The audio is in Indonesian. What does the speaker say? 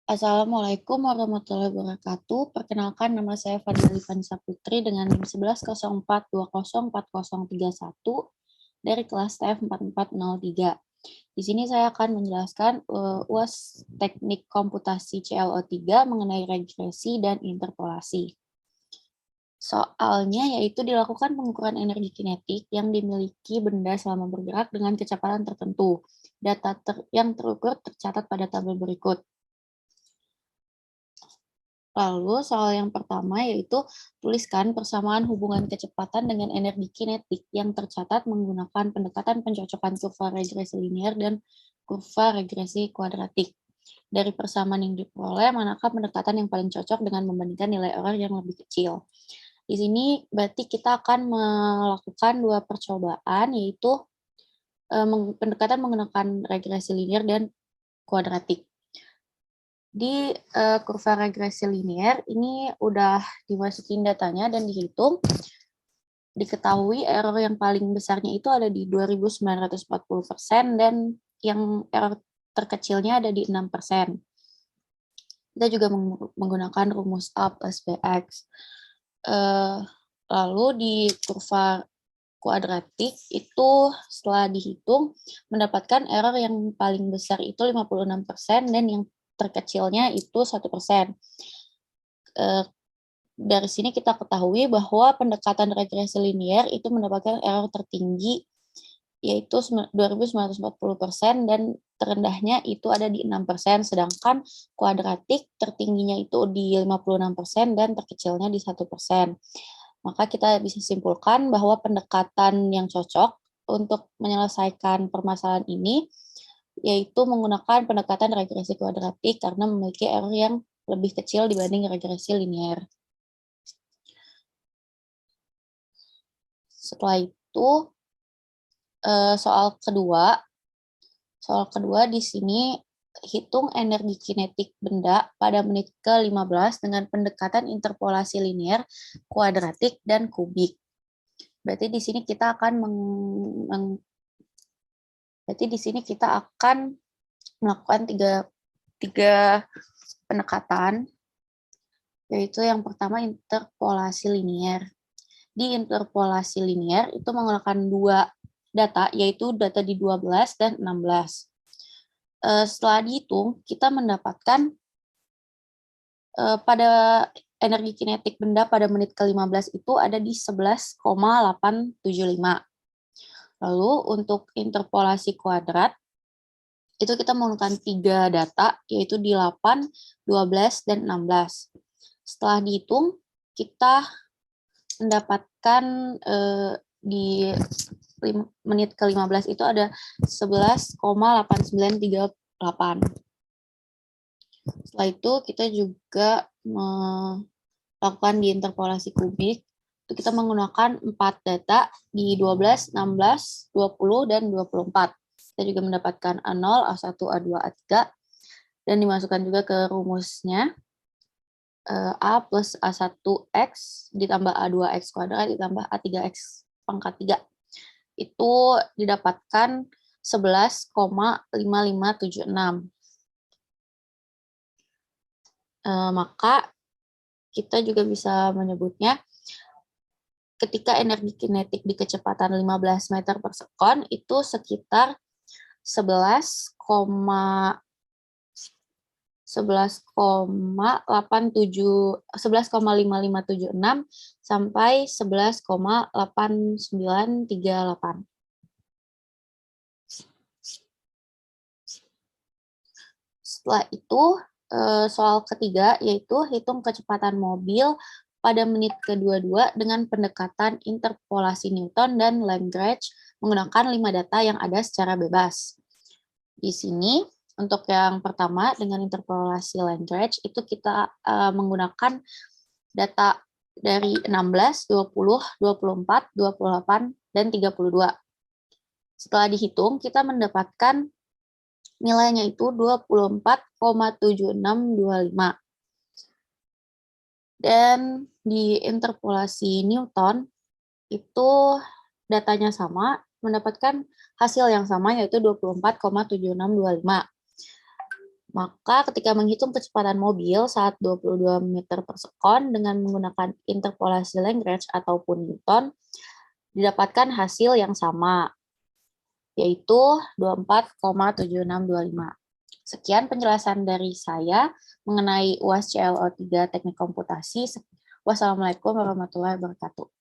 Assalamualaikum warahmatullahi wabarakatuh. Perkenalkan, nama saya Fadila Livanisa Putri dengan NIM 110420404031 dari kelas TF 4403. Di sini saya akan menjelaskan UAS Teknik Komputasi CLO3 mengenai regresi dan interpolasi. Soalnya yaitu dilakukan pengukuran energi kinetik yang dimiliki benda selama bergerak dengan kecepatan tertentu. Data yang terukur tercatat pada tabel berikut. Lalu soal yang pertama yaitu tuliskan persamaan hubungan kecepatan dengan energi kinetik yang tercatat menggunakan pendekatan pencocokan kurva regresi linear dan kurva regresi kuadratik. Dari persamaan yang diperoleh, manakah pendekatan yang paling cocok dengan membandingkan nilai error yang lebih kecil? Di sini berarti kita akan melakukan dua percobaan, yaitu pendekatan menggunakan regresi linear dan kuadratik. Di kurva regresi linear ini udah dimasukin datanya dan dihitung. Diketahui error yang paling besarnya itu ada di 2940% dan yang error terkecilnya ada di 6%. Kita juga menggunakan rumus A plus BX. Lalu di kurva kuadratik itu setelah dihitung mendapatkan error yang paling besar itu 56% dan yang terkecilnya itu 1%. Dari sini kita ketahui bahwa pendekatan regresi linear itu mendapatkan error tertinggi yaitu 2940% dan terendahnya itu ada di 6%, sedangkan kuadratik tertingginya itu di 56% dan terkecilnya di 1%. Maka kita bisa simpulkan bahwa pendekatan yang cocok untuk menyelesaikan permasalahan ini yaitu menggunakan pendekatan regresi kuadratik karena memiliki error yang lebih kecil dibanding regresi linear. Setelah itu, soal kedua di sini hitung energi kinetik benda pada menit ke-15 dengan pendekatan interpolasi linear, kuadratik, dan kubik. Berarti di sini kita akan melakukan tiga pendekatan, yaitu yang pertama interpolasi linear. Di interpolasi linear itu menggunakan dua data, yaitu data di 12 dan 16. Setelah dihitung, kita mendapatkan pada energi kinetik benda pada menit ke-15 itu ada di 11,875. Lalu untuk interpolasi kuadrat, itu kita menggunakan tiga data, yaitu di 8, 12, dan 16. Setelah dihitung, kita mendapatkan di menit ke-15 itu ada 11,8938. Setelah itu kita juga melakukan di interpolasi kubik. Itu kita menggunakan 4 data di 12, 16, 20, dan 24. Kita juga mendapatkan A0, A1, A2, A3, dan dimasukkan juga ke rumusnya. A plus A1X ditambah A2X kuadrat ditambah A3X pangkat 3. Itu didapatkan 11,5576. Maka kita juga bisa menyebutnya ketika energi kinetik di kecepatan 15 meter per sekon itu sekitar 11,576 sampai 11,8938. Setelah itu soal ketiga yaitu hitung kecepatan mobil pada menit ke-22 dengan pendekatan interpolasi Newton dan Lagrange menggunakan 5 data yang ada secara bebas. Di sini untuk yang pertama dengan interpolasi Lagrange itu kita menggunakan data dari 16, 20, 24, 28, dan 32. Setelah dihitung kita mendapatkan nilainya itu 24,7625. Dan di interpolasi Newton itu datanya sama, mendapatkan hasil yang sama yaitu 24,7625. Maka ketika menghitung kecepatan mobil saat 22 meter per sekon dengan menggunakan interpolasi Lagrange ataupun Newton, didapatkan hasil yang sama, yaitu 24,7625. Sekian penjelasan dari saya mengenai UAS CLO 3 Teknik Komputasi. Wassalamualaikum warahmatullahi wabarakatuh.